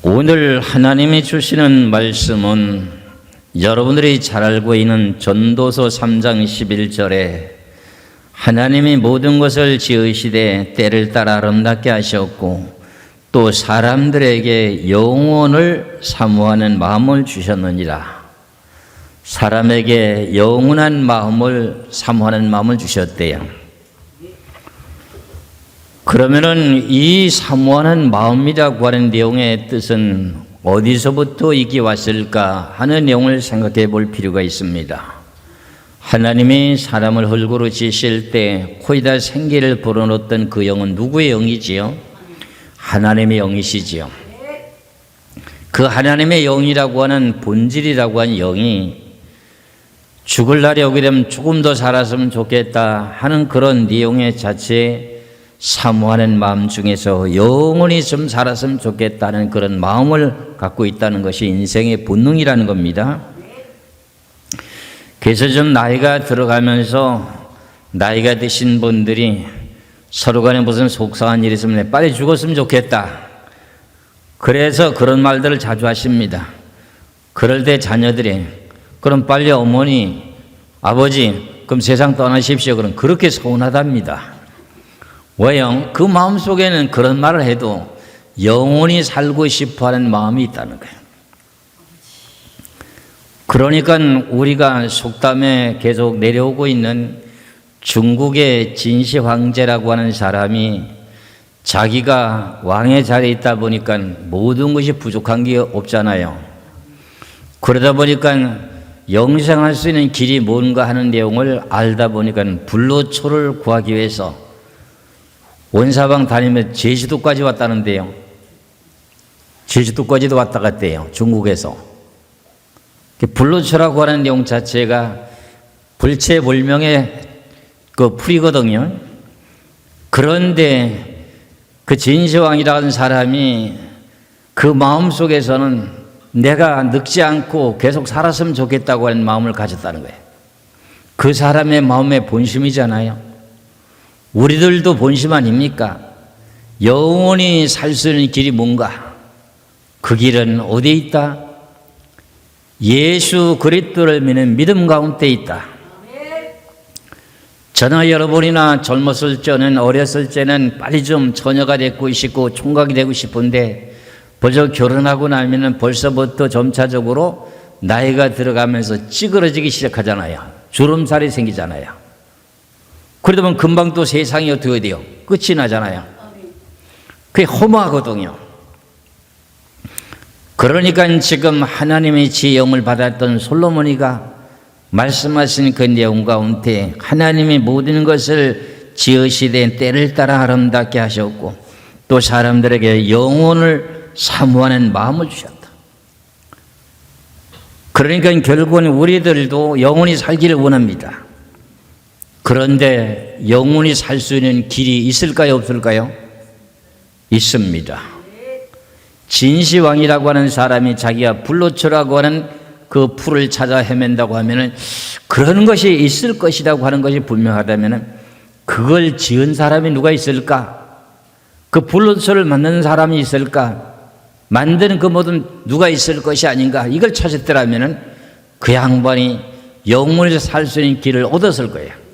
오늘 하나님이 주시는 말씀은 여러분들이 잘 알고 있는 전도서 3장 11절에 하나님이 모든 것을 지으시되 때를 따라 아름답게 하셨고 또 사람들에게 영원을 사모하는 마음을 주셨느니라. 사람에게 영원한 마음을 사모하는 마음을 주셨대요. 그러면은 이 사모하는 마음이라고 하는 내용의 뜻은 어디서부터 이게 왔을까 하는 내용을 생각해 볼 필요가 있습니다. 하나님이 사람을 흙으로 지으실 때 코에다 생기를 불어넣었던 그 영은 누구의 영이지요? 하나님의 영이시지요. 그 하나님의 영이라고 하는 본질이라고 하는 영이 죽을 날이 오게 되면 조금 더 살았으면 좋겠다 하는 그런 내용의 자체에 사모하는 마음 중에서 영원히 좀 살았으면 좋겠다는 그런 마음을 갖고 있다는 것이 인생의 본능이라는 겁니다. 그래서 좀 나이가 들어가면서 나이가 드신 분들이 서로 간에 무슨 속상한 일이 있으면 빨리 죽었으면 좋겠다. 그래서 그런 말들을 자주 하십니다. 그럴 때 자녀들이 그럼 빨리 어머니, 아버지 그럼 세상 떠나십시오. 그럼 그렇게 서운하답니다. 왜요? 그 마음속에는 그런 말을 해도 영원히 살고 싶어하는 마음이 있다는 거예요. 그러니까 우리가 속담에 계속 내려오고 있는 중국의 진시 황제라고 하는 사람이 자기가 왕의 자리에 있다 보니까 모든 것이 부족한 게 없잖아요. 그러다 보니까 영생할 수 있는 길이 뭔가 하는 내용을 알다 보니까 불로초를 구하기 위해서 원사방 다니며 제주도까지 왔다는데요. 제주도까지도 왔다 갔대요. 중국에서. 불로초라고 하는 내용 자체가 불체불명의 그 풀이거든요. 그런데 그 진시황이라는 사람이 그 마음속에서는 내가 늙지 않고 계속 살았으면 좋겠다고 하는 마음을 가졌다는 거예요. 그 사람의 마음의 본심이잖아요. 우리들도 본심 아닙니까? 영원히 살 수 있는 길이 뭔가? 그 길은 어디에 있다? 예수 그리스도를 믿는 믿음 가운데 있다. 저나 여러분이나 젊었을 때는 어렸을 때는 빨리 좀 처녀가 되고 싶고 총각이 되고 싶은데 벌써 결혼하고 나면은 벌써부터 점차적으로 나이가 들어가면서 찌그러지기 시작하잖아요. 주름살이 생기잖아요. 그러다 보면 금방 또 세상이 어떻게 돼요? 끝이 나잖아요. 그게 허무하거든요. 그러니까 지금 하나님의 지혜영을 받았던 솔로몬이가 말씀하신 그 내용 가운데 하나님이 모든 것을 지으시되 때를 따라 아름답게 하셨고 또 사람들에게 영혼을 사모하는 마음을 주셨다. 그러니까 결국은 우리들도 영원히 살기를 원합니다. 그런데 영원히 살 수 있는 길이 있을까요? 없을까요? 있습니다. 진시황이라고 하는 사람이 자기가 불로초라고 하는 그 풀을 찾아 헤맨다고 하면은 그런 것이 있을 것이라고 하는 것이 분명하다면은 그걸 지은 사람이 누가 있을까? 그 불로초를 만드는 사람이 있을까? 만드는 그 모든 누가 있을 것이 아닌가? 이걸 찾았더라면은 그 양반이 영원히 살 수 있는 길을 얻었을 거예요.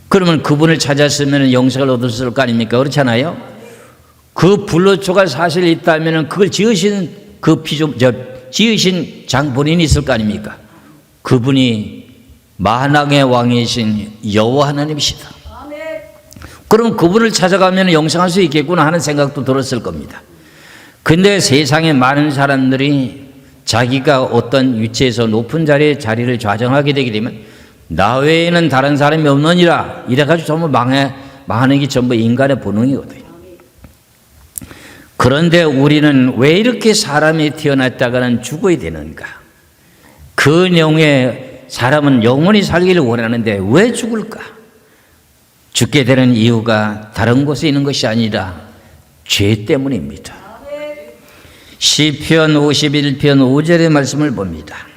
그러면 그분을 찾았으면 영생을 얻었을 거 아닙니까? 그렇잖아요? 그 불로초가 사실 있다면 그걸 지으신 지으신 장본인이 있을 거 아닙니까? 그분이 만왕의 왕이신 여호와 하나님이시다. 그럼 그분을 찾아가면 영생할 수 있겠구나 하는 생각도 들었을 겁니다. 근데 세상에 많은 사람들이 자기가 어떤 위치에서 높은 자리를 좌정하게 되게 되면 나 외에는 다른 사람이 없느니라 이래가지고 전부 망하는 게 전부 인간의 본능이거든요. 그런데 우리는 왜 이렇게 사람이 태어났다가는 죽어야 되는가? 그 내용에 사람은 영원히 살기를 원하는데 왜 죽을까? 죽게 되는 이유가 다른 곳에 있는 것이 아니라 죄 때문입니다. 시편 51편 5절의 말씀을 봅니다.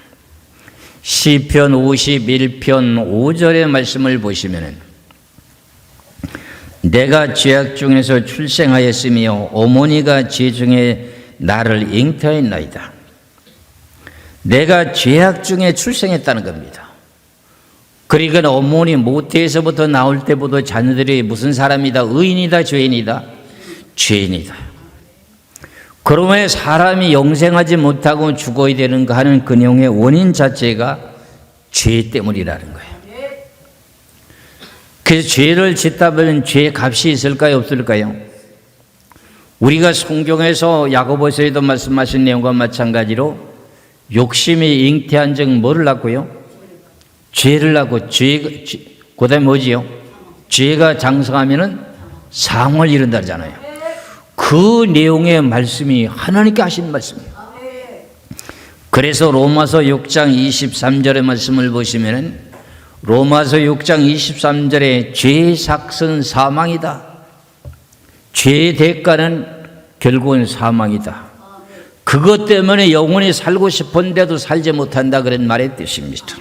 시편 51편 5절의 말씀을 보시면은 내가 죄악 중에서 출생하였으며 어머니가 죄 중에 나를 잉태하였나이다. 내가 죄악 중에 출생했다는 겁니다. 그러니까 어머니 모태에서부터 나올 때부터 자녀들이 무슨 사람이다? 의인이다? 죄인이다? 죄인이다. 그러면 사람이 영생하지 못하고 죽어야 되는가 하는 그 내용의 원인 자체가 죄 때문이라는 거예요. 그래서 죄를 짓다 보면 죄의 값이 있을까요? 없을까요? 우리가 성경에서 야고보서에도 말씀하신 내용과 마찬가지로 욕심이 잉태한 즉 뭐를 낳고요? 죄를 낳고 그 다음에 뭐지요? 죄가 장성하면은 상을 이룬다잖아요. 그 내용의 말씀이 하나님께 하신 말씀이에요. 그래서 로마서 6장 23절의 말씀을 보시면은 로마서 6장 23절에 죄의 삭은 사망이다. 죄의 대가는 결국은 사망이다. 그것 때문에 영원히 살고 싶은데도 살지 못한다 그런 말의 뜻입니다.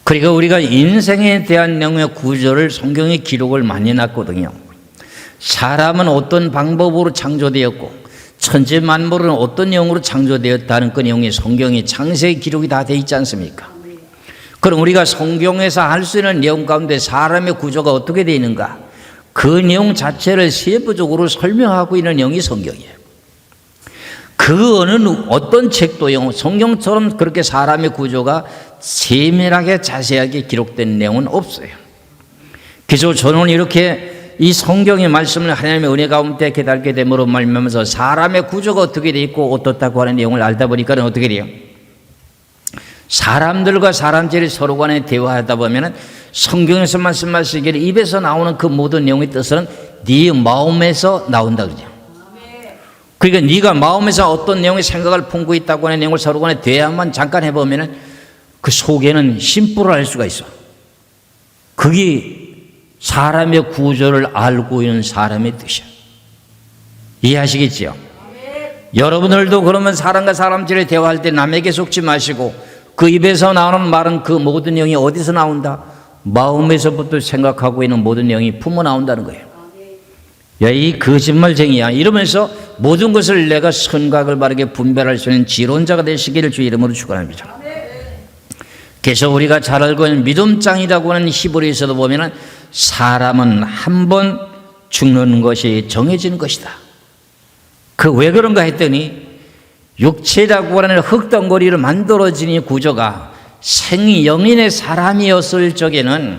그러니까 우리가 인생에 대한 내용의 구조를 성경에 기록을 많이 놨거든요. 사람은 어떤 방법으로 창조되었고 천지 만물은 어떤 내용으로 창조되었다는 그 내용이 성경에 창세기 기록이 다 되어 있지 않습니까? 그럼 우리가 성경에서 할 수 있는 내용 가운데 사람의 구조가 어떻게 되어 있는가? 그 내용 자체를 세부적으로 설명하고 있는 내용이 성경이에요. 그 어떤 책도요 성경처럼 그렇게 사람의 구조가 세밀하게 자세하게 기록된 내용은 없어요. 그래서 저는 이렇게 이 성경의 말씀을 하나님의 은혜 가운데 깨닫게 됨으로 말미암아서 사람의 구조가 어떻게 되어 있고 어떻다고 하는 내용을 알다 보니까 어떻게 돼요? 사람들과 사람들이 서로 간에 대화하다 보면 성경에서 말씀하시기를 입에서 나오는 그 모든 내용의 뜻은 네 마음에서 나온다 그러죠. 그러니까 네가 마음에서 어떤 내용의 생각을 품고 있다고 하는 내용을 서로 간에 대화만 잠깐 해보면 그 속에는 심부를 알 수가 있어. 그게 사람의 구조를 알고 있는 사람의 뜻이야. 이해하시겠지요? 여러분들도 그러면 사람과 사람들이 대화할 때 남에게 속지 마시고 그 입에서 나오는 말은 그 모든 내용이 어디서 나온다? 마음에서부터 생각하고 있는 모든 내용이 품어 나온다는 거예요. 야, 이 거짓말쟁이야 이러면서 모든 것을 내가 선각을 바르게 분별할 수 있는 지론자가 되시기를 주 이름으로 축원합니다. 그래서 우리가 잘 알고 있는 믿음장이라고 하는 히브리서도 보면 사람은 한 번 죽는 것이 정해진 것이다. 그 왜 그런가 했더니 육체라고 하는 흙덩어리를 만들어진 이 구조가 영인의 사람이었을 적에는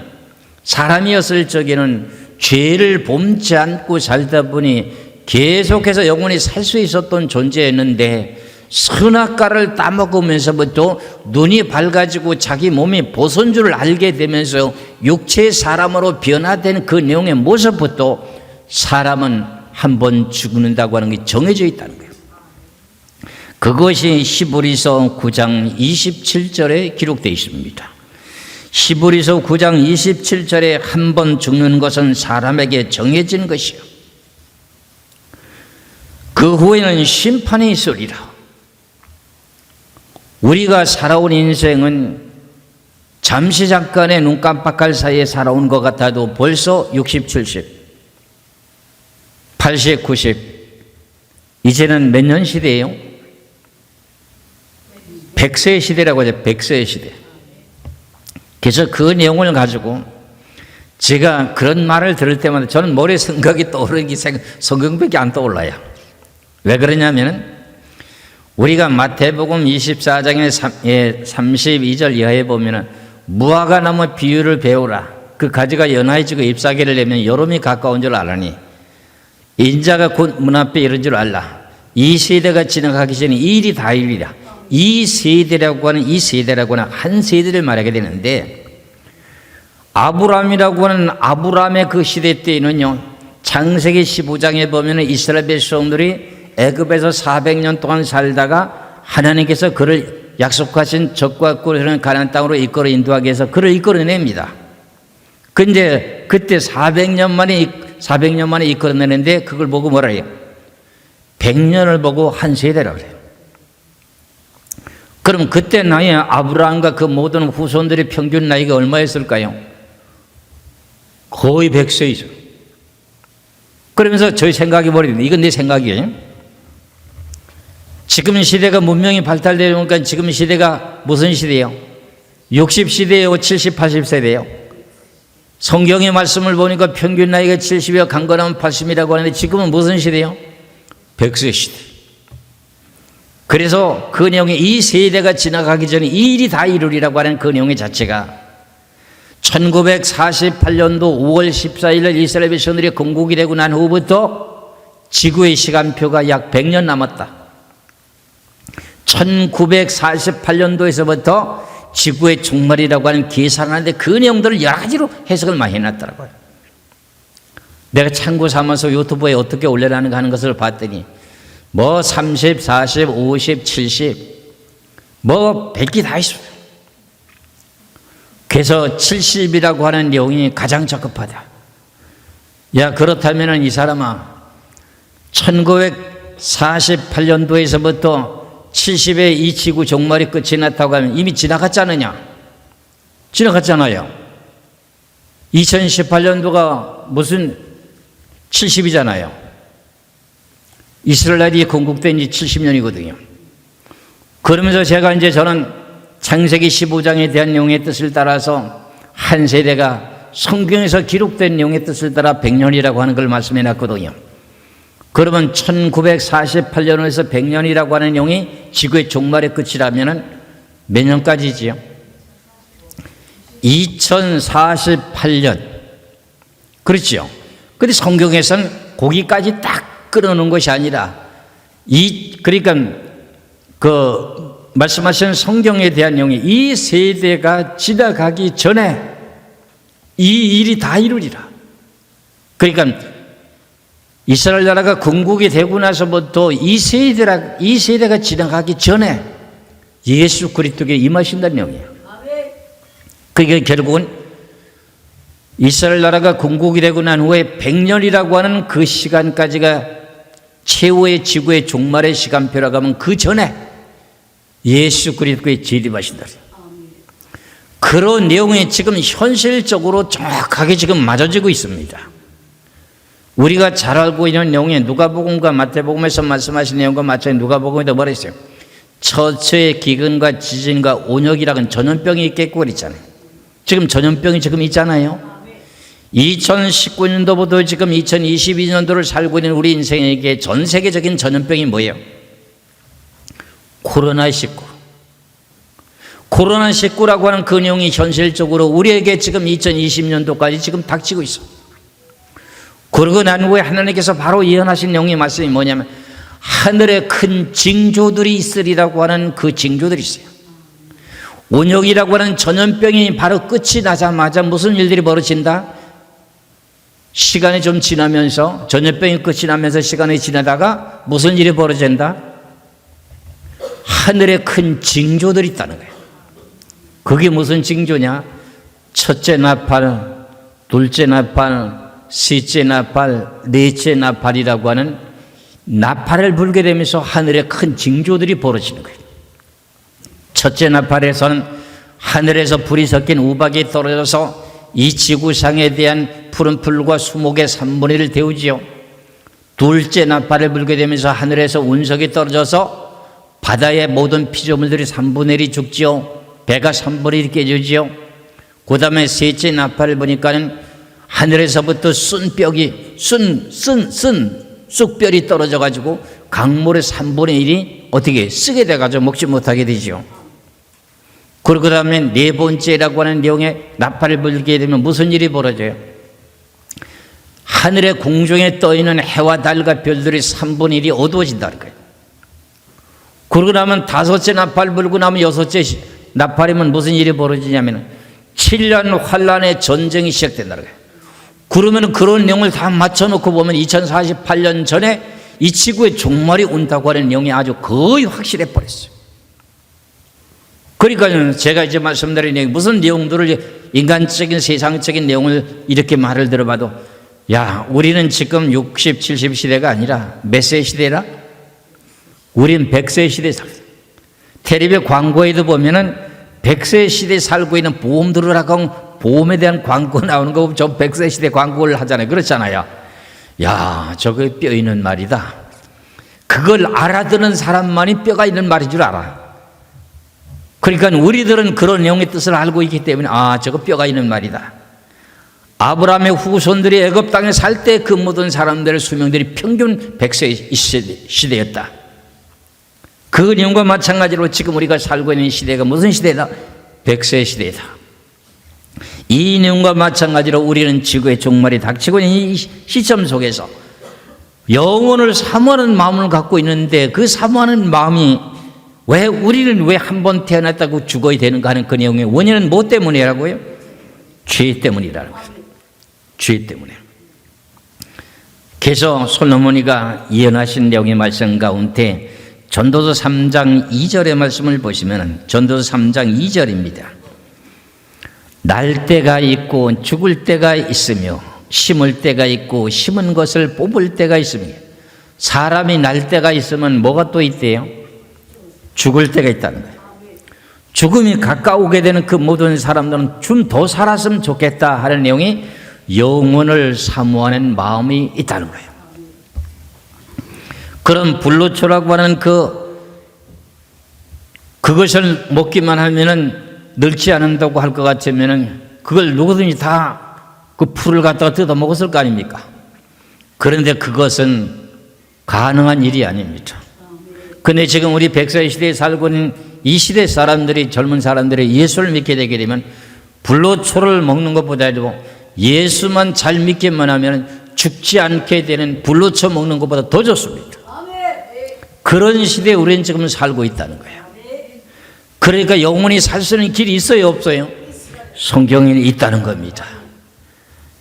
죄를 범치 않고 살다 보니 계속해서 영원히 살 수 있었던 존재였는데 선악과를 따먹으면서부터 눈이 밝아지고 자기 몸이 벗은 줄을 알게 되면서 육체의 사람으로 변화된 그 내용의 모습부터 사람은 한 번 죽는다고 하는 게 정해져 있다는 거예요. 그것이 히브리서 9장 27절에 기록되어 있습니다. 히브리서 9장 27절에 한 번 죽는 것은 사람에게 정해진 것이요 그 후에는 심판이 있으리라. 우리가 살아온 인생은 잠시 잠깐의 눈 깜빡할 사이에 살아온 것 같아도 벌써 60, 70, 80, 90 이제는 몇 년 시대예요? 100세 시대라고 하죠. 100세 시대. 그래서 그 내용을 가지고 제가 그런 말을 들을 때마다 저는 머리에 생각이 떠오르는 게 성경밖에 안 떠올라요. 왜 그러냐면 우리가 마태복음 24장의 32절 이하에 보면 무화과 나무 비유를 배우라. 그 가지가 연하여지고 잎사귀를 내면 여름이 가까운 줄 알아니 인자가 곧 문 앞에 이른 줄 알라. 이 세대가 지나가기 전에 이 일이 다 일이라. 이 세대라고 하는 한 세대를 말하게 되는데 아브라함이라고 하는 아브라함의 그 시대 때에는요 창세기 15장에 보면 이스라엘 백성들이 애굽에서 400년 동안 살다가 하나님께서 그를 약속하신 적과 꿀 흐르는 가나안 땅으로 이끌어 인도하기 위해서 그를 이끌어냅니다. 근데 그때 400년 만에 이끌어내는데 그걸 보고 뭐라 해요? 100년을 보고 한 세대라고 그래요. 그럼 그때 나이에 아브라함과 그 모든 후손들의 평균 나이가 얼마였을까요? 거의 100세이죠. 그러면서 저희 생각이 버리는데 이건 내 생각이에요. 지금 시대가 문명이 발달되니까 지금 시대가 무슨 시대예요? 60시대예요? 70, 80세대예요? 성경의 말씀을 보니까 평균 나이가 70이요 강건하면 80이라고 하는데 지금은 무슨 시대예요? 100세 시대. 그래서 그 내용이 이 세대가 지나가기 전에 이 일이 다 이루리라고 하는 그 내용의 자체가 1948년도 5월 14일 날 이스라엘 백성들이 건국이 되고 난 후부터 지구의 시간표가 약 100년 남았다. 1948년도에서부터 지구의 종말이라고 하는 계산을 하는데 그 내용들을 여러 가지로 해석을 많이 해놨더라고요. 내가 참고 삼아서 유튜브에 어떻게 올려라는 거 하는 것을 봤더니 뭐 30, 40, 50, 70 뭐 100개 다 있어요. 그래서 70이라고 하는 내용이 가장 적합하다. 야, 그렇다면 이 사람아 1948년도에서부터 70에 이 지구 종말이 끝이 났다고 하면 이미 지나갔지 않느냐? 지나갔잖아요. 2018년도가 무슨 70이잖아요. 이스라엘이 건국된 지 70년이거든요. 그러면서 제가 이제 저는 창세기 15장에 대한 내용의 뜻을 따라서 한 세대가 성경에서 기록된 내용의 뜻을 따라 100년이라고 하는 걸 말씀해 놨거든요. 그러면 1948년에서 100년이라고 하는 내용이 지구의 종말의 끝이라면 몇 년까지지요? 2048년. 그렇죠? 근데 성경에서는 거기까지 딱 끌어놓은 것이 아니라 그러니까 말씀하신 성경에 대한 내용이 이 세대가 지나가기 전에 이 일이 다 이루리라. 그러니까 이스라엘 나라가 건국이 되고 나서부터 이 세대가 지나가기 전에 예수 그리스도께 임하신다는 내용이에요. 그게 결국은 이스라엘 나라가 건국이 되고 난 후에 100년이라고 하는 그 시간까지가 최후의 지구의 종말의 시간표라고 하면 그 전에 예수 그리스도께 재림하신다. 그런 내용이 지금 현실적으로 정확하게 지금 맞아지고 있습니다. 우리가 잘 알고 있는 내용이 누가복음과 마태복음에서 말씀하신 내용과 마찬가지 누가복음에도 뭐라 했어요? 처처의 기근과 지진과 온역이라는 전염병이 있겠고 그랬잖아요. 지금 전염병이 지금 있잖아요. 2019년도부터 지금 2022년도를 살고 있는 우리 인생에게 전 세계적인 전염병이 뭐예요? 코로나19. 코로나19라고 하는 그 내용이 현실적으로 우리에게 지금 2020년도까지 지금 닥치고 있어. 그러고 난 후에 하나님께서 바로 예언하신 내용의 말씀이 뭐냐면 하늘에 큰 징조들이 있으리라고 하는 그 징조들이 있어요. 온역이라고 하는 전염병이 바로 끝이 나자마자 무슨 일들이 벌어진다? 시간이 좀 지나면서 전염병이 끝이 나면서 시간이 지나다가 무슨 일이 벌어진다? 하늘에 큰 징조들이 있다는 거예요. 그게 무슨 징조냐? 첫째 나팔, 둘째 나팔, 셋째 나팔, 넷째 나팔이라고 하는 나팔을 불게 되면서 하늘에 큰 징조들이 벌어지는 거예요. 첫째 나팔에서는 하늘에서 불이 섞인 우박이 떨어져서 이 지구상에 대한 푸른 풀과 수목의 3분의 1을 데우지요. 둘째 나팔을 불게 되면서 하늘에서 운석이 떨어져서 바다의 모든 피조물들이 3분의 1이 죽지요. 배가 3분의 1이 깨지지요. 그 다음에 셋째 나팔을 보니까는 하늘에서부터 쑥별이 떨어져가지고 강물의 3분의 1이 어떻게 쓰게 돼가지고 먹지 못하게 되죠. 그리고 그 다음에 네 번째라고 하는 내용의 나팔을 불게 되면 무슨 일이 벌어져요? 하늘의 공중에 떠있는 해와 달과 별들이 3분의 1이 어두워진다는 거예요. 그러고 나면 다섯째 나팔 불고 나면 여섯째 나팔이면 무슨 일이 벌어지냐면 7년 환란의 전쟁이 시작된다는 거예요. 그러면 그런 내용을 다 맞춰놓고 보면 2048년 전에 이 지구의 종말이 온다고 하는 내용이 아주 거의 확실해 버렸어요. 그러니까 제가 이제 말씀드린 내용, 무슨 내용들을 인간적인 세상적인 내용을 이렇게 말을 들어봐도 야, 우리는 지금 60, 70 시대가 아니라 몇 세 시대라? 우린 100세 시대에 살고 있어요. 텔레비전 광고에도 보면은 100세 시대에 살고 있는 보험 들으라고 보험에 대한 광고 나오는 거 보면 저 100세 시대 광고를 하잖아요. 그렇잖아요. 야, 저거 뼈 있는 말이다. 그걸 알아듣는 사람만이 뼈가 있는 말인 줄 알아. 그러니까 우리들은 그런 내용의 뜻을 알고 있기 때문에 저거 뼈가 있는 말이다. 아브라함의 후손들이 애굽 땅에 살 때 그 모든 사람들의 수명들이 평균 100세 시대였다. 그 내용과 마찬가지로 지금 우리가 살고 있는 시대가 무슨 시대다? 100세 시대다. 이 내용과 마찬가지로 우리는 지구의 종말이 닥치고 있는 이 시점 속에서 영혼을 사모하는 마음을 갖고 있는데, 그 사모하는 마음이 우리는 왜 한 번 태어났다고 죽어야 되는가 하는 그 내용의 원인은 뭐 때문이라고요? 죄 때문이라는 거예요. 죄 때문에. 그래서 솔로몬이가 예언하신 내용의 말씀 가운데 전도서 3장 2절의 말씀을 보시면, 전도서 3장 2절입니다. 날 때가 있고 죽을 때가 있으며 심을 때가 있고 심은 것을 뽑을 때가 있으며. 사람이 날 때가 있으면 뭐가 또 있대요? 죽을 때가 있다는 거예요. 죽음이 가까우게 되는 그 모든 사람들은 좀 더 살았으면 좋겠다 하는 내용이 영혼을 사모하는 마음이 있다는 거예요. 그런 불로초라고 하는 그것을 먹기만 하면은 늙지 않는다고 할 것 같으면은 그걸 누구든지 다 그 풀을 갖다가 뜯어 먹었을 거 아닙니까? 그런데 그것은 가능한 일이 아닙니다. 근데 지금 우리 100세 시대에 살고 있는 이 시대 사람들이, 젊은 사람들이 예수를 믿게 되게 되면 불로초를 먹는 것보다도 예수만 잘 믿기만 하면 죽지 않게 되는 불로초 먹는 것보다 더 좋습니다. 그런 시대에 우리는 지금 살고 있다는 거예요. 그러니까 영원히 살 수 있는 길이 있어요, 없어요? 성경에 있다는 겁니다.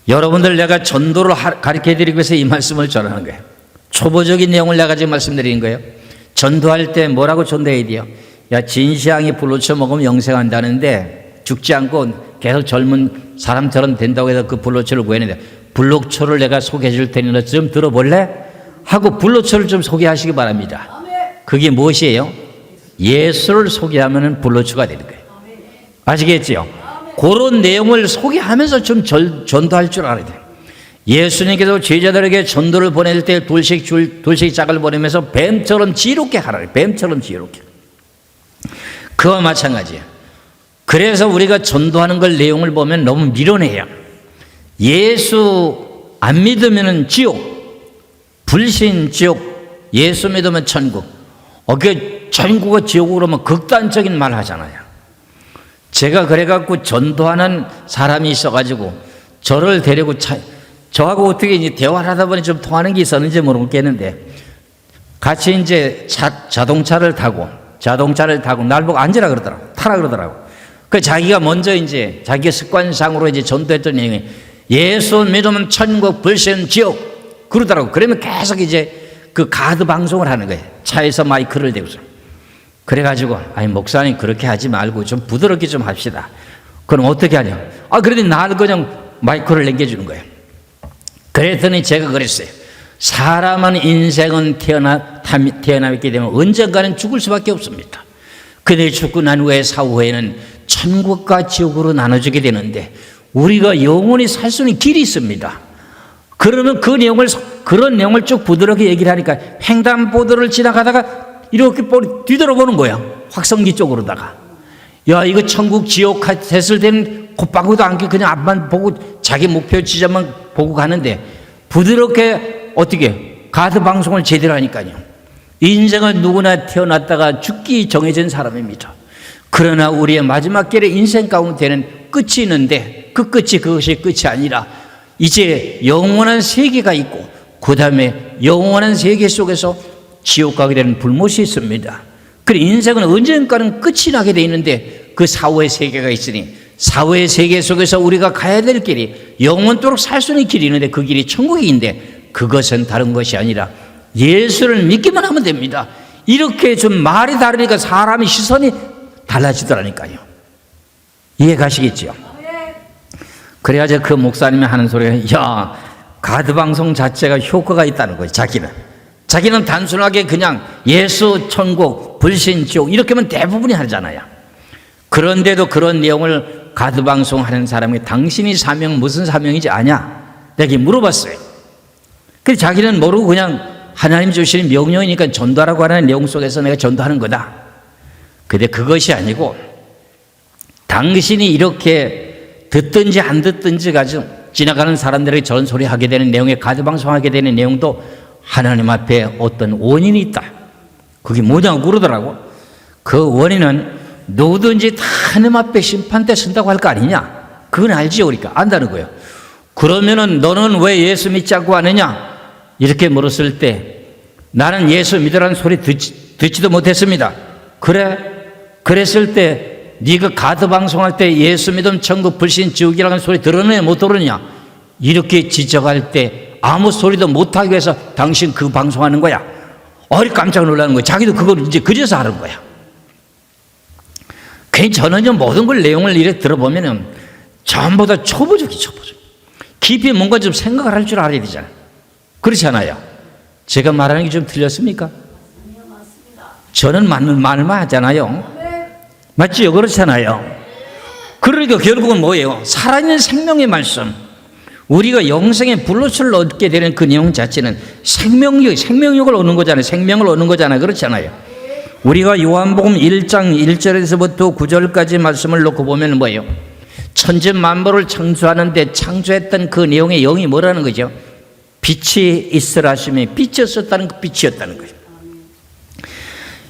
여러분들, 내가 전도를 가르쳐 드리기 위해서 이 말씀을 전하는 거예요. 초보적인 내용을 내가 지금 말씀드리는 거예요. 전도할 때 뭐라고 전도해야 돼요? 야, 진시황이 불로초 먹으면 영생한다는데 죽지 않고 계속 젊은 사람처럼 된다고 해서 그 불로초를 구했는데, 불로초를 내가 소개해 줄 테니 너 좀 들어볼래? 하고 불로초를 좀 소개하시기 바랍니다. 그게 무엇이에요? 예수를 소개하면 불로초가 되는 거예요. 아시겠지요? 그런 내용을 소개하면서 좀 전도할 줄 알아야 돼요. 예수님께서 제자들에게 전도를 보낼 때 돌식 짝을 보내면서 뱀처럼 지롭게 하라. 뱀처럼 지롭게. 그와 마찬가지예요. 그래서 우리가 전도하는 걸 내용을 보면 너무 밀어내요. 예수 안 믿으면 지옥, 불신 지옥, 예수 믿으면 천국. 그 천국과 지옥으로 하면 극단적인 말 하잖아요. 제가 그래갖고 전도하는 사람이 있어가지고 저를 데리고 저하고 어떻게 이제 대화를 하다 보니 좀 통하는 게 있었는지 모르겠는데, 같이 이제 자동차를 타고 날 보고 앉으라 그러더라고. 타라 그러더라고. 그 자기가 먼저 이제 자기 습관상으로 이제 전도했던 내용이 예수 믿으면 천국, 불신 지옥 그러더라고. 그러면 계속 이제 그 가드 방송을 하는 거예요. 차에서 마이크를 대고서. 그래가지고 목사님 그렇게 하지 말고 좀 부드럽게 좀 합시다. 그럼 어떻게 하냐? 그래도 날 그냥 마이크를 남겨주는 거예요. 그랬더니 제가 그랬어요. 사람은 인생은 태어나게 되면 언젠가는 죽을 수밖에 없습니다. 그들 죽고 난 후에 사후에는 천국과 지옥으로 나눠지게 되는데, 우리가 영원히 살 수 있는 길이 있습니다. 그러면 그런 내용을 쭉 부드럽게 얘기를 하니까 횡단보도를 지나가다가 이렇게 뒤돌아보는 거야. 확성기 쪽으로다가. 야, 이거 천국 지옥 됐을 때는 콧방구도 안게 그냥 앞만 보고 자기 목표 지점만 보고 가는데, 부드럽게 어떻게 가드 방송을 제대로 하니까요. 인생은 누구나 태어났다가 죽기 정해진 사람입니다. 그러나 우리의 마지막 길의 인생 가운데는 끝이 있는데, 그 끝이 그것이 끝이 아니라 이제 영원한 세계가 있고, 그 다음에 영원한 세계 속에서 지옥 가게 되는 불못이 있습니다. 그래, 인생은 언젠가는 끝이 나게 돼 있는데 그 사후의 세계가 있으니, 사후의 세계 속에서 우리가 가야 될 길이, 영원토록 살 수 있는 길이 있는데 그 길이 천국인데, 그것은 다른 것이 아니라 예수를 믿기만 하면 됩니다. 이렇게 좀 말이 다르니까 사람의 시선이 달라지더라니까요. 이해 가시겠죠? 그래가지고 그 목사님이 하는 소리가, 야, 가드 방송 자체가 효과가 있다는 거예요. 자기는 단순하게 그냥 예수, 천국, 불신, 지옥 이렇게만 대부분이 하잖아요. 그런데도 그런 내용을 가드 방송 하는 사람에게 당신이 사명 무슨 사명인지 아냐? 내가 물어봤어요. 그래서 자기는 모르고 그냥 하나님 주시는 명령이니까 전도하라고 하는 내용 속에서 내가 전도하는 거다. 근데 그것이 아니고 당신이 이렇게 듣든지 안 듣든지 가지고 지나가는 사람들에게 저런 소리 하게 되는 내용에 가드방송하게 되는 내용도 하나님 앞에 어떤 원인이 있다. 그게 뭐냐고 그러더라고. 그 원인은 누구든지 다 하나님 앞에 심판 때 쓴다고 할 거 아니냐. 그건 알지요. 그러니까 안다는 거예요. 그러면은 너는 왜 예수 믿지 않고 하느냐 이렇게 물었을 때 나는 예수 믿으라는 소리 듣지도 못했습니다. 그래? 그랬을 때 네가 가드 방송할 때 예수 믿음 천국 불신 지옥이라는 소리 들었느냐 못 들었느냐 이렇게 지적할 때 아무 소리도 못하기 위해서 당신 그 방송하는 거야. 어리 깜짝 놀라는 거야. 자기도 그걸 이제 그래서 하는 거야. 괜히 저는 모든 걸 내용을 이렇게 들어보면은 전부 다 초보적이 초보적. 깊이 뭔가 좀 생각을 할 줄 알아야 되잖아요. 그렇지 않아요? 제가 말하는 게 좀 틀렸습니까? 저는 맞는 말만 하잖아요. 맞지요? 그렇잖아요. 그러니까 결국은 뭐예요? 살아있는 생명의 말씀. 우리가 영생의 불로초를 얻게 되는 그 내용 자체는 생명력을 얻는 거잖아요. 생명을 얻는 거잖아요. 그렇잖아요. 우리가 요한복음 1장 1절에서부터 9절까지 말씀을 놓고 보면 뭐예요? 천지 만물을 창조하는데 창조했던 그 내용의 영이 뭐라는 거죠? 빛이 있으라 하심에 빛이었다는 그 빛이었다는 거예요.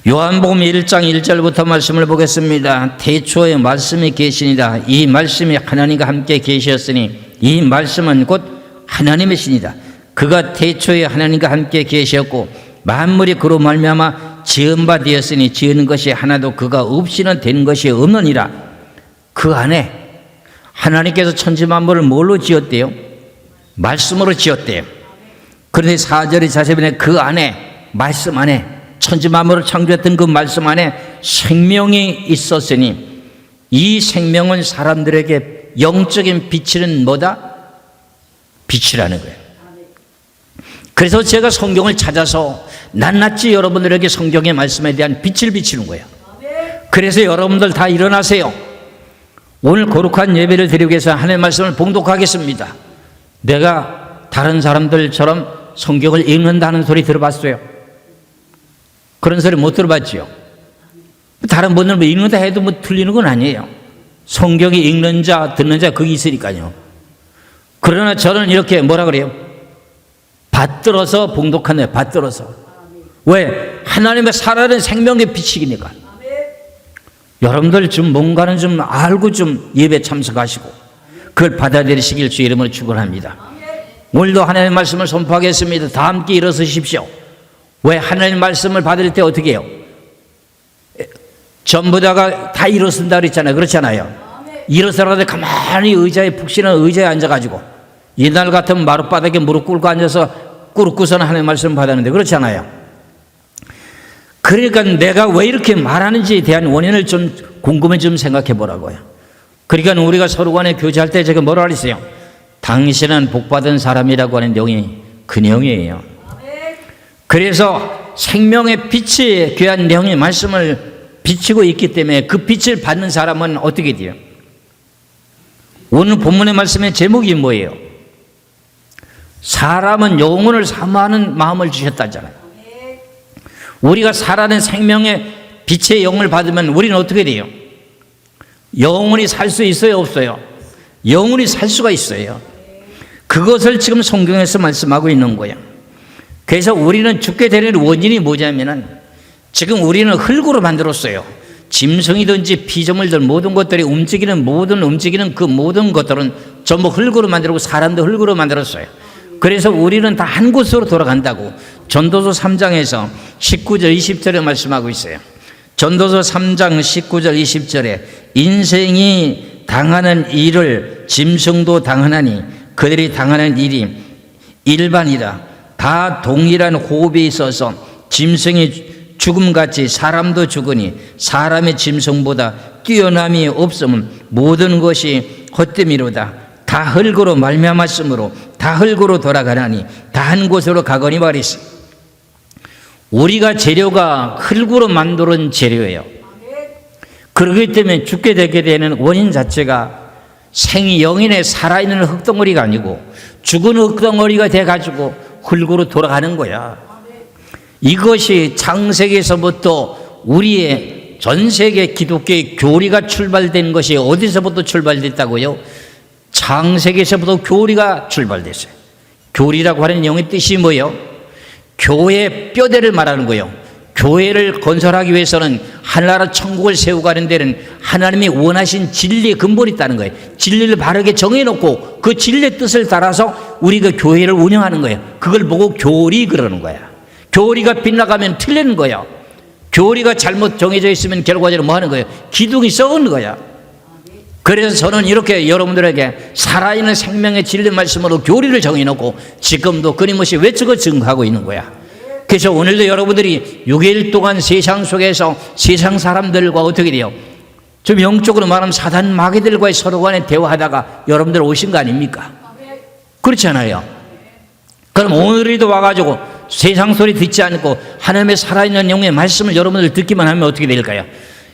요한복음 1장 1절부터 말씀을 보겠습니다. 태초에 말씀이 계시니라. 이 말씀이 하나님과 함께 계셨으니 이 말씀은 곧 하나님이시니라. 그가 태초에 하나님과 함께 계셨고 만물이 그로 말미암아 지은 바 되었으니 지은 것이 하나도 그가 없이는 된 것이 없느니라. 그 안에 하나님께서 천지 만물을 뭘로 지었대요? 말씀으로 지었대요. 그런데 4절의 자세변에 그 안에 말씀 안에 천지 만물을 창조했던 그 말씀 안에 생명이 있었으니 이 생명은 사람들에게 영적인 빛은 뭐다? 빛이라는 거예요. 그래서 제가 성경을 찾아서 낱낱이 여러분들에게 성경의 말씀에 대한 빛을 비치는 거예요. 그래서 여러분들 다 일어나세요. 오늘 거룩한 예배를 드리기 위해서 하나님의 말씀을 봉독하겠습니다. 내가 다른 사람들처럼 성경을 읽는다는 소리 들어봤어요? 그런 소리 못 들어봤지요? 다른 분들은 뭐 읽는다 해도 뭐 틀리는 건 아니에요. 성경이 읽는 자, 듣는 자 그게 있으니까요. 그러나 저는 이렇게 뭐라 그래요? 받들어서 봉독하네요. 받들어서. 왜? 하나님의 살아있는 생명의 빛이니까. 여러분들 좀 뭔가는 좀 알고 좀 예배 참석하시고 그걸 받아들이시길 주 이름으로 축원합니다. 오늘도 하나님의 말씀을 선포하겠습니다. 다 함께 일어서십시오. 왜? 하나님의 말씀을 받을 때 어떻게 해요? 전부 다 일어선다 그랬잖아요. 그렇잖아요. 일어서라도 가만히 의자에 푹신한 의자에 앉아가지고 옛날 같으면 마룻바닥에 무릎 꿇고 앉아서 꿇고서는 하나님의 말씀을 받았는데 그렇잖아요. 그러니까 내가 왜 이렇게 말하는지에 대한 원인을 좀 궁금해 좀 생각해 보라고요. 그러니까 우리가 서로 간에 교제할 때 제가 뭐라 그랬어요? 당신은 복받은 사람이라고 하는 내용이 그 내용이에요. 그래서 생명의 빛이 귀한 내용의 말씀을 비치고 있기 때문에 그 빛을 받는 사람은 어떻게 돼요? 오늘 본문의 말씀의 제목이 뭐예요? 사람은 영혼을 사모하는 마음을 주셨다잖아요. 우리가 살아낸 생명의 빛의 영을 받으면 우리는 어떻게 돼요? 영원히 살 수 있어요? 없어요? 영원히 살 수가 있어요. 그것을 지금 성경에서 말씀하고 있는 거예요. 그래서 우리는 죽게 되는 원인이 뭐냐면은 지금 우리는 흙으로 만들었어요. 짐승이든지 피조물들 모든 것들이 움직이는 그 모든 것들은 전부 흙으로 만들고 사람도 흙으로 만들었어요. 그래서 우리는 다 한 곳으로 돌아간다고 전도서 3장에서 19절 20절에 말씀하고 있어요. 전도서 3장 19절 20절에 인생이 당하는 일을 짐승도 당하나니 그들이 당하는 일이 일반이라. 다 동일한 호흡이 있어서 짐승이 죽음같이 사람도 죽으니 사람의 짐승보다 뛰어남이 없으면 모든 것이 헛됨이로다. 다 흙으로 말미암았으므로 다 흙으로 돌아가나니 다 한 곳으로 가거니 말이시. 우리가 재료가 흙으로 만드는 재료예요. 그렇기 때문에 죽게 되게 되는 원인 자체가 영인의 살아있는 흙덩어리가 아니고 죽은 흙덩어리가 돼가지고 흙으로 돌아가는 거야. 이것이 창세기에서부터 우리의 전 세계 기독교의 교리가 출발된 것이 어디서부터 출발됐다고요? 창세기에서부터 교리가 출발됐어요. 교리라고 하는 영의 뜻이 뭐예요? 교회의 뼈대를 말하는 거예요. 교회를 건설하기 위해서는 하나나라 천국을 세우가는 데는 하나님이 원하신 진리의 근본이 있다는 거예요. 진리를 바르게 정해놓고 그 진리의 뜻을 따라서 우리가 교회를 운영하는 거예요. 그걸 보고 교리 그러는 거야. 교리가 빗나가면 틀리는 거야. 교리가 잘못 정해져 있으면 결과적으로 뭐 하는 거예요? 기둥이 썩은 거야. 그래서 저는 이렇게 여러분들에게 살아있는 생명의 진리 말씀으로 교리를 정해놓고 지금도 끊임없이 외치고 증거하고 있는 거야. 그래서 오늘도 여러분들이 6일 동안 세상 속에서 세상 사람들과 어떻게 돼요? 좀 영적으로 말하면 사단 마귀들과의 서로 간에 대화하다가 여러분들 오신 거 아닙니까? 그렇잖아요. 그럼 오늘도 와가지고 세상 소리 듣지 않고 하나님의 살아있는 영의 말씀을 여러분들 듣기만 하면 어떻게 될까요?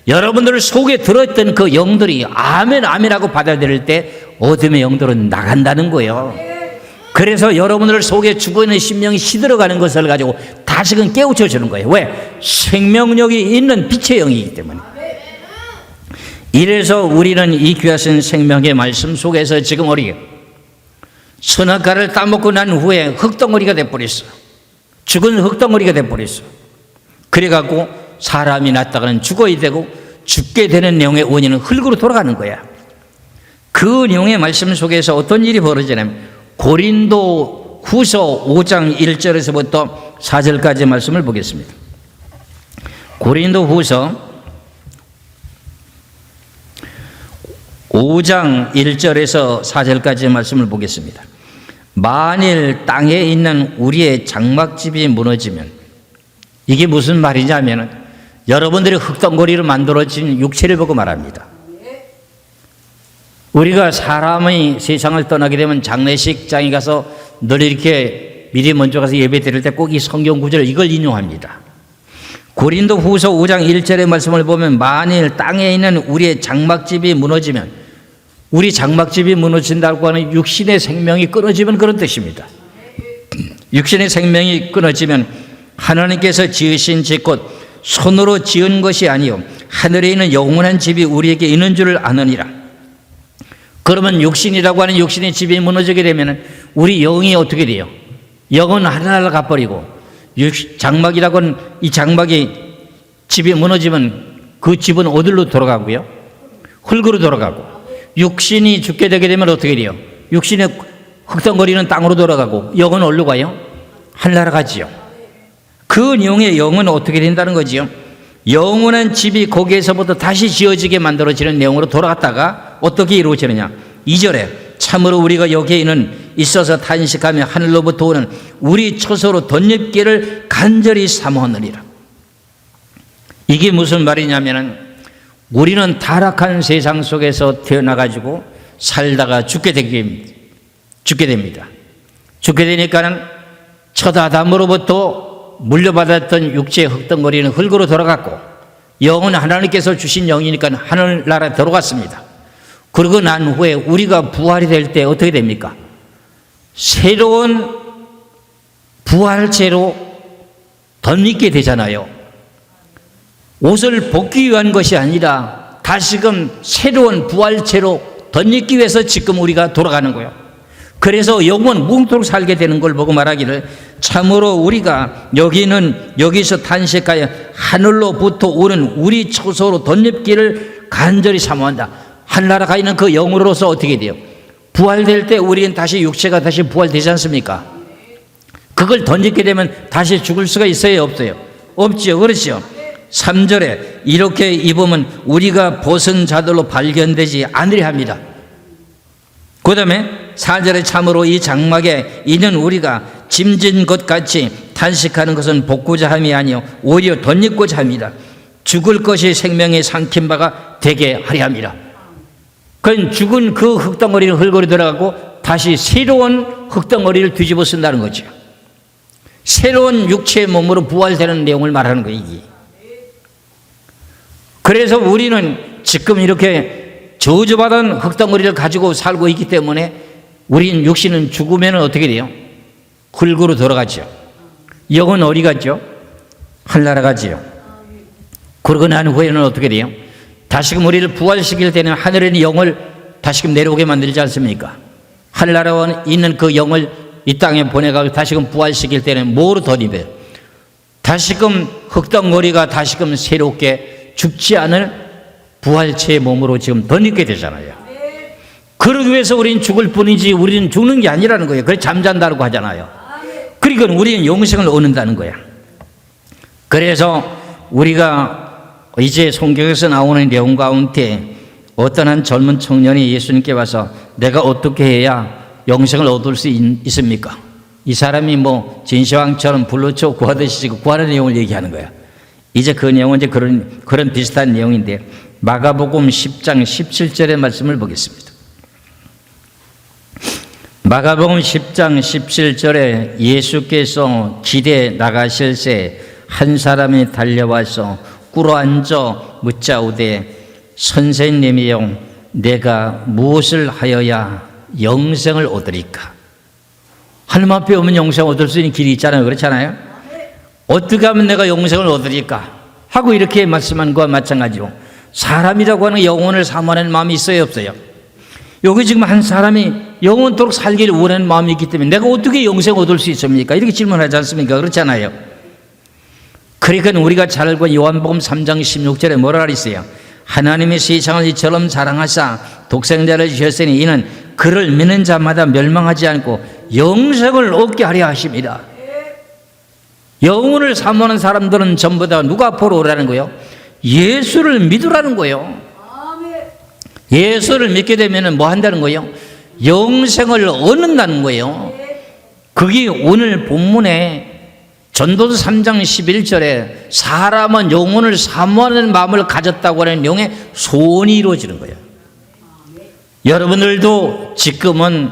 여러분들 속에 들어있던 그 영들이 아멘 아멘하고 받아들일 때 어둠의 영들은 나간다는 거예요. 그래서 여러분들 속에 죽어있는 심령이 시들어가는 것을 가지고 다시금 깨우쳐 주는 거예요. 왜? 생명력이 있는 빛의 영이기 때문에. 이래서 우리는 이 귀하신 생명의 말씀 속에서 지금 우리 선악과를 따먹고 난 후에 흙덩어리가 돼버렸어. 죽은 흙덩어리가 돼버렸어. 그래갖고 사람이 났다가는 죽어야 되고 죽게 되는 영의 원인은 흙으로 돌아가는 거야. 그 영의 말씀 속에서 어떤 일이 벌어지냐면 고린도 후서 5장 1절에서부터 4절까지 말씀을 보겠습니다. 고린도 후서 5장 1절에서 4절까지 말씀을 보겠습니다. 만일 땅에 있는 우리의 장막집이 무너지면, 이게 무슨 말이냐면 여러분들이 흙덩어리로 만들어진 육체를 보고 말합니다. 우리가 사람이 세상을 떠나게 되면 장례식장에 가서 늘 이렇게 미리 먼저 가서 예배 드릴 때 꼭 이 성경 구절을 이걸 인용합니다. 고린도 후서 5장 1절의 말씀을 보면 만일 땅에 있는 우리의 장막집이 무너지면, 우리 장막집이 무너진다고 하는 육신의 생명이 끊어지면 그런 뜻입니다. 육신의 생명이 끊어지면 하나님께서 지으신 집 곧 손으로 지은 것이 아니요 하늘에 있는 영원한 집이 우리에게 있는 줄을 아느니라. 그러면 육신이라고 하는 육신의 집이 무너지게 되면 우리 영이 어떻게 돼요? 영은 하늘나라 가버리고 장막이라고 하는 이 장막이 집이 무너지면 그 집은 어디로 돌아가고요? 흙으로 돌아가고, 육신이 죽게 되게 되면 어떻게 돼요? 육신의 흙덩어리는 땅으로 돌아가고 영은 어디로 가요? 하늘나라 가지요. 그 영의 영은 어떻게 된다는 거지요? 영원한 집이 거기에서부터 다시 지어지게 만들어지는 내용으로 돌아갔다가 어떻게 이루어지느냐? 2절에 참으로 우리가 여기에 있어서 탄식하며 하늘로부터 오는 우리 처소로 덧입기를 간절히 사모하느니라. 이게 무슨 말이냐면은 우리는 타락한 세상 속에서 태어나가지고 살다가 죽게 됩니다. 죽게 되니까는 첫 아담으로부터 물려받았던 육체의 흙덩어리는 흙으로 돌아갔고 영은 하나님께서 주신 영이니까 하늘나라에 들어갔습니다. 그러고 난 후에 우리가 부활이 될 때 어떻게 됩니까? 새로운 부활체로 덧입게 되잖아요. 옷을 벗기 위한 것이 아니라 다시금 새로운 부활체로 덧입기 위해서 지금 우리가 돌아가는 거예요. 그래서 영원 뭉토록 살게 되는 걸 보고 말하기를 참으로 우리가 여기서 탄식하여 하늘로부터 오는 우리 처소로 덧입기를 간절히 사모한다. 하늘나라 가 있는 그 영으로서 어떻게 돼요? 부활될 때 우리는 다시 육체가 다시 부활되지 않습니까? 그걸 덧입게 되면 다시 죽을 수가 있어요? 없어요? 없지요. 그렇죠? 3절에 이렇게 입으면 우리가 벗은 자들로 발견되지 않으려 합니다. 그 다음에 4절에 참으로 이 장막에 있는 우리가 짐진 것 같이 탄식하는 것은 복구자 함이 아니요 오히려 덧입고자 합니다. 죽을 것이 생명의 삼킨 바가 되게 하려 합니다. 그건 죽은 그 흙덩어리를 흙으로 들어가고 다시 새로운 흙덩어리를 뒤집어 쓴다는 거죠. 새로운 육체의 몸으로 부활되는 내용을 말하는 거예요. 이게. 그래서 우리는 지금 이렇게 저주받은 흙덩어리를 가지고 살고 있기 때문에 우린 육신은 죽으면 어떻게 돼요? 흙으로 돌아가죠. 영은 어디 갔죠? 하늘나라 가지요. 그러고 난 후에는 어떻게 돼요? 다시금 우리를 부활시킬 때는 하늘에 있는 영을 다시금 내려오게 만들지 않습니까? 하늘나라에 있는 그 영을 이 땅에 보내가 다시금 부활시킬 때는 뭐로 덧입어요? 다시금 흙덩어리가 다시금 새롭게 죽지 않을 부활체의 몸으로 지금 덧입게 되잖아요. 그러기 위해서 우리는 죽을 뿐이지 우리는 죽는 게 아니라는 거예요. 그래서 잠잔다고 하잖아요. 그러니까 우리는 영생을 얻는다는 거야. 그래서 우리가 이제 성경에서 나오는 내용 가운데 어떤 한 젊은 청년이 예수님께 와서 내가 어떻게 해야 영생을 얻을 수 있습니까? 이 사람이 뭐 진시황처럼 불로쳐 구하듯이 구하는 내용을 얘기하는 거야. 이제 그 내용은 이제 그런 비슷한 내용인데 마가복음 10장 17절의 말씀을 보겠습니다. 마가복음 10장 17절에 예수께서 길에 나가실새 한 사람이 달려와서 꿇어앉아 묻자오되 선생님이여 내가 무엇을 하여야 영생을 얻으리까? 하나님 앞에 오면 영생을 얻을 수 있는 길이 있잖아요. 그렇잖아요. 어떻게 하면 내가 영생을 얻으리까? 하고 이렇게 말씀한 것과 마찬가지로 사람이라고 하는 영혼을 사모하는 마음이 있어요 없어요? 여기 지금 한 사람이 영원토록 살기를 원하는 마음이 있기 때문에 내가 어떻게 영생을 얻을 수 있습니까? 이렇게 질문하지 않습니까? 그렇잖아요. 그러니까 우리가 잘 알고 요한복음 3장 16절에 뭐라 그랬어요? 하나님의 세상을 이처럼 사랑하사 독생자를 주셨으니 이는 그를 믿는 자마다 멸망하지 않고 영생을 얻게 하려 하십니다. 영혼을 사모하는 사람들은 전부 다 누가 보러 오라는 거예요? 예수를 믿으라는 거예요. 예수를 믿게 되면 뭐 한다는 거예요? 영생을 얻는다는 거예요. 그게 오늘 본문에 전도서 3장 11절에 사람은 영혼을 사모하는 마음을 가졌다고 하는 내용의 소원이 이루어지는 거예요. 여러분들도 지금은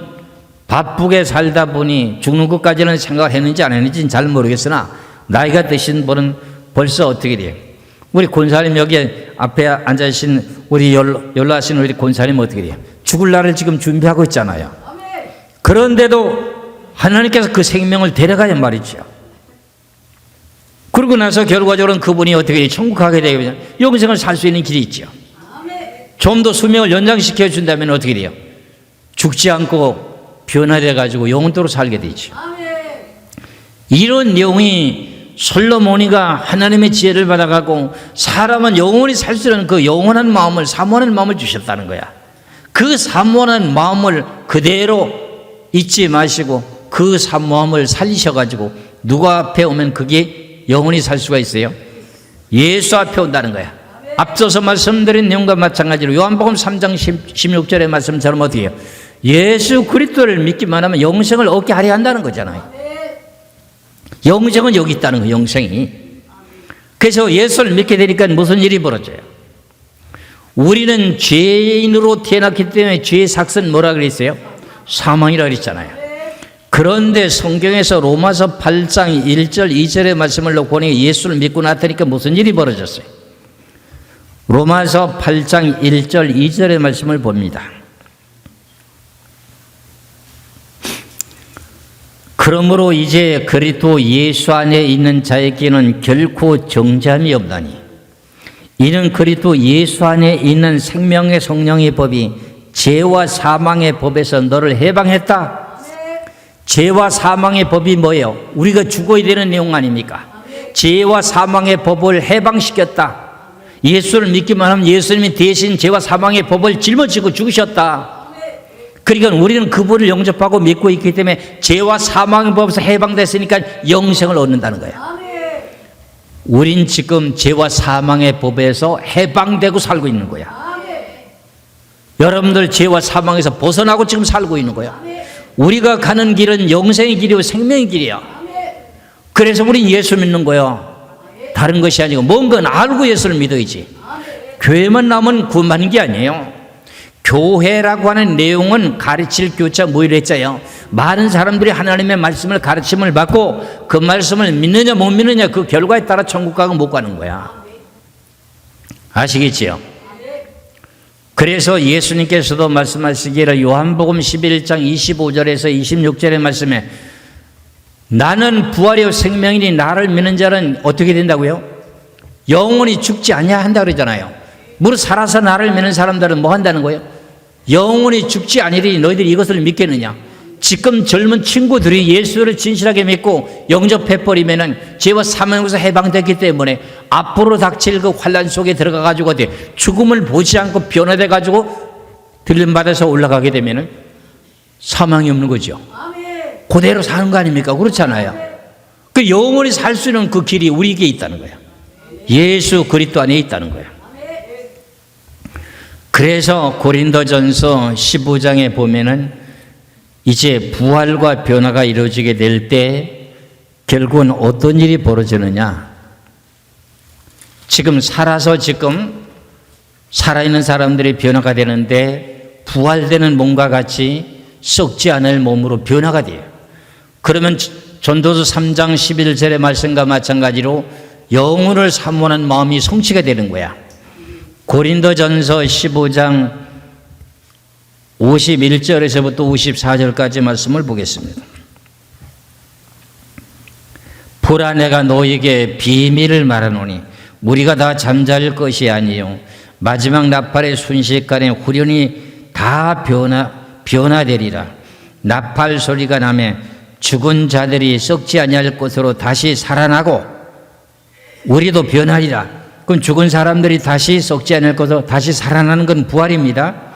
바쁘게 살다 보니 죽는 것까지는 생각을 했는지 안 했는지는 잘 모르겠으나 나이가 드신 분은 벌써 어떻게 돼요? 우리 권사님 여기 앞에 앉아계신 우리 연로하신 우리 권사님 어떻게 돼요? 죽을 날을 지금 준비하고 있잖아요. 그런데도 하나님께서 그 생명을 데려가야 말이죠. 그러고 나서 결과적으로는 그분이 어떻게 돼요? 천국 가게 되면 영생을 살 수 있는 길이 있죠. 좀 더 수명을 연장시켜 준다면 어떻게 돼요? 죽지 않고 변화돼 가지고 영원토록 살게 되죠. 이런 내용이 솔로몬이가 하나님의 지혜를 받아가고 사람은 영원히 살 수 있는 그 영원한 마음을 사모하는 마음을 주셨다는 거야. 그 사모하는 마음을 그대로 잊지 마시고 그 사모함을 살리셔가지고 누가 앞에 오면 그게 영원히 살 수가 있어요? 예수 앞에 온다는 거야. 앞서서 말씀드린 내용과 마찬가지로 요한복음 3장 16절의 말씀처럼 어떻게 해요? 예수 그리스도를 믿기만 하면 영생을 얻게 하려 한다는 거잖아요. 영생은 여기 있다는 거예요. 영생이. 그래서 예수를 믿게 되니까 무슨 일이 벌어져요? 우리는 죄인으로 태어났기 때문에 죄의 삭은 뭐라 그랬어요? 사망이라 그랬잖아요. 그런데 성경에서 로마서 8장 1절 2절의 말씀을 놓고 보니 예수를 믿고 나타니까 무슨 일이 벌어졌어요? 로마서 8장 1절 2절의 말씀을 봅니다. 그러므로 이제 그리스도 예수 안에 있는 자에게는 결코 정죄함이 없나니 이는 그리스도 예수 안에 있는 생명의 성령의 법이 죄와 사망의 법에서 너를 해방했다. 죄와 사망의 법이 뭐예요? 우리가 죽어야 되는 내용 아닙니까? 죄와 사망의 법을 해방시켰다. 예수를 믿기만 하면 예수님이 대신 죄와 사망의 법을 짊어지고 죽으셨다. 그러니까 우리는 그분을 영접하고 믿고 있기 때문에 죄와 사망의 법에서 해방됐으니까 영생을 얻는다는 거예요. 우린 지금 죄와 사망의 법에서 해방되고 살고 있는 거야. 여러분들 죄와 사망에서 벗어나고 지금 살고 있는 거야. 우리가 가는 길은 영생의 길이고 생명의 길이야. 그래서 우린 예수 믿는 거야. 다른 것이 아니고 뭔가 알고 예수를 믿어야지. 교회만 나오면 구원받는 게 아니에요. 교회라고 하는 내용은 가르칠 교자 모의례자예요. 많은 사람들이 하나님의 말씀을 가르침을 받고 그 말씀을 믿느냐 못 믿느냐 그 결과에 따라 천국 가고 못 가는 거야. 아시겠지요? 그래서 예수님께서도 말씀하시기를 요한복음 11장 25절에서 26절의 말씀에 나는 부활이요 생명이니 나를 믿는 자는 어떻게 된다고요? 영원히 죽지 아니한다 그러잖아요. 무릇 살아서 나를 믿는 사람들은 뭐 한다는 거예요? 영원히 죽지 아니리니 너희들이 이것을 믿겠느냐? 지금 젊은 친구들이 예수를 진실하게 믿고 영접해버리면은 죄와 사망에서 해방됐기 때문에 앞으로 닥칠 그 환란 속에 들어가 가지고 죽음을 보지 않고 변화돼 가지고 들림받아서 올라가게 되면은 사망이 없는 거죠. 그대로 사는 거 아닙니까? 그렇잖아요. 그 영원히 살 수 있는 그 길이 우리에게 있다는 거예요. 예수 그리스도 안에 있다는 거예요. 그래서 고린도전서 15장에 보면은 이제 부활과 변화가 이루어지게 될 때 결국은 어떤 일이 벌어지느냐? 지금 살아있는 사람들이 변화가 되는데 부활되는 몸과 같이 썩지 않을 몸으로 변화가 돼요. 그러면 전도서 3장 11절의 말씀과 마찬가지로 영혼을 사모하는 마음이 성취가 되는 거야. 고린도전서 15장 51절에서부터 54절까지 말씀을 보겠습니다. 보라 내가 너에게 비밀을 말하노니 우리가 다 잠잘 것이 아니요 마지막 나팔의 순식간에 후련히 다 변화되리라. 나팔 소리가 나매 죽은 자들이 썩지 아니할 것으로 다시 살아나고 우리도 변하리라. 그럼 죽은 사람들이 다시 썩지 않을 것으로 다시 살아나는 건 부활입니다.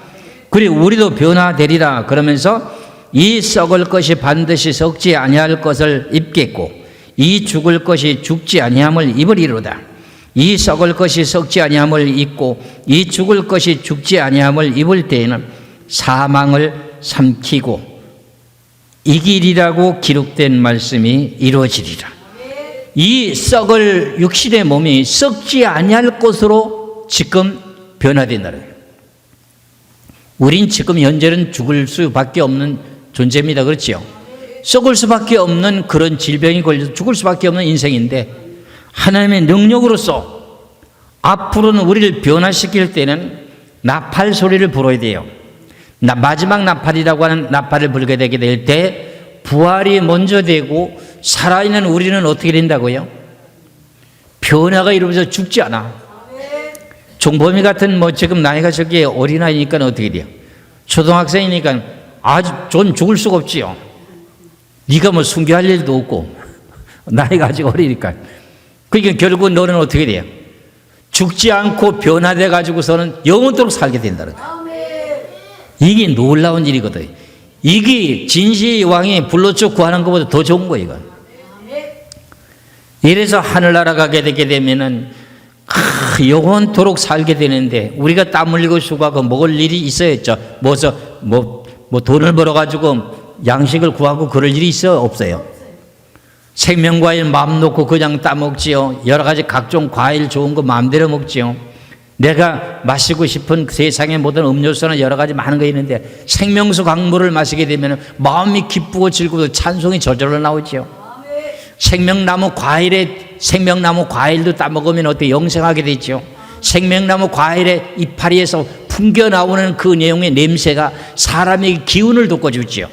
그리고 우리도 변화되리라. 그러면서 이 썩을 것이 반드시 썩지 아니할 것을 입겠고 이 죽을 것이 죽지 아니함을 입으리로다. 이 썩을 것이 썩지 아니함을 입고 이 죽을 것이 죽지 아니함을 입을 때에는 사망을 삼키고 이기리라고 기록된 말씀이 이루어지리라. 이 썩을 육신의 몸이 썩지 아니할 것으로 지금 변화된다는 거예요. 우린 지금 현재는 죽을 수밖에 없는 존재입니다. 그렇지요? 썩을 수밖에 없는 그런 질병이 걸려서 죽을 수밖에 없는 인생인데 하나님의 능력으로서 앞으로는 우리를 변화시킬 때는 나팔 소리를 불어야 돼요. 마지막 나팔이라고 하는 나팔을 불게 되게 될 때 부활이 먼저 되고 살아있는 우리는 어떻게 된다고요? 변화가 이루어져서 죽지 않아. 종범이 같은 지금 나이가 저기 어린아이니까 어떻게 돼요? 초등학생이니까 아주 전 죽을 수가 없지요. 네가 순교할 일도 없고 나이가 아직 어리니까. 그러니까 결국 너는 어떻게 돼요? 죽지 않고 변화돼 가지고서는 영원토록 살게 된다는 거예요. 이게 놀라운 일이거든. 이게 진시의 왕이 불로초 구하는 것보다 더 좋은 거예요. 이건. 이래서 하늘나라 가게 되게 되면은 영원토록 살게 되는데 우리가 땀 흘리고 수고하고 먹을 일이 있어야죠. 돈을 벌어가지고 양식을 구하고 그럴 일이 있어요? 없어요? 생명과일 마음 놓고 그냥 따먹지요. 여러 가지 각종 과일 좋은 거 마음대로 먹지요. 내가 마시고 싶은 세상의 모든 음료수나 여러 가지 많은 거 있는데 생명수 강물을 마시게 되면 마음이 기쁘고 즐거워 찬송이 저절로 나오지요. 생명나무 과일도 따먹으면 어때? 영생하게 되죠. 생명나무 과일의 이파리에서 풍겨 나오는 그 내용의 냄새가 사람에게 기운을 돋궈주지요.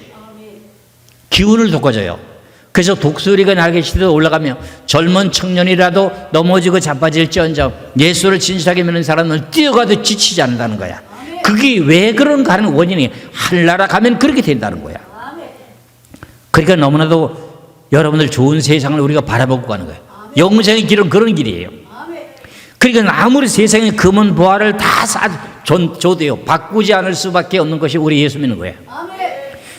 기운을 돋궈줘요. 그래서 독수리가 날개 시대에 올라가며 젊은 청년이라도 넘어지고 자빠질지언정 예수를 진실하게 믿는 사람은 뛰어가도 지치지 않는다는 거야. 그게 왜 그런가 하는 원인이 하늘나라 가면 그렇게 된다는 거야. 그러니까 너무나도 여러분들 좋은 세상을 우리가 바라보고 가는 거예요. 영생의 길은 그런 길이에요. 그러니까 아무리 세상에 금은 보화를 다 줘도요 바꾸지 않을 수밖에 없는 것이 우리 예수 믿는 거예요.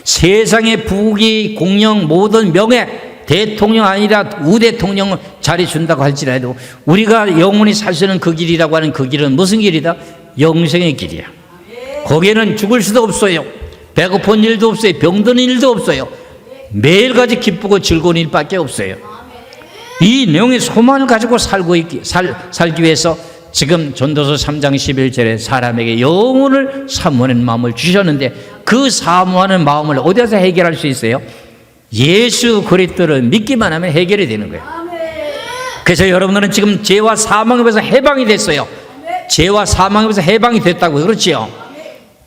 세상의 부귀 공영 모든 명예 대통령 아니라 우대통령 자리 준다고 할지라도 우리가 영원히 살 수 있는 그 길이라고 하는 그 길은 무슨 길이다? 영생의 길이야. 거기에는 죽을 수도 없어요. 배고픈 일도 없어요. 병드는 일도 없어요. 매일같이 기쁘고 즐거운 일밖에 없어요. 이 내용의 소망을 가지고 살기 위해서 지금 전도서 3장 11절에 사람에게 영혼을 사모하는 마음을 주셨는데 그 사모하는 마음을 어디서 해결할 수 있어요? 예수 그리스도를 믿기만 하면 해결이 되는 거예요. 그래서 여러분들은 지금 죄와 사망에서 해방이 됐어요. 죄와 사망에서 해방이 됐다고요. 그렇지요?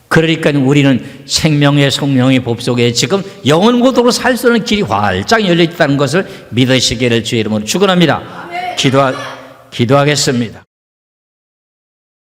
그러니까 우리는 생명의 성령의 법 속에 지금 영원고도로 살 수 있는 길이 활짝 열려 있다는 것을 믿으시기를 주의 이름으로 축원합니다. 기도하겠습니다.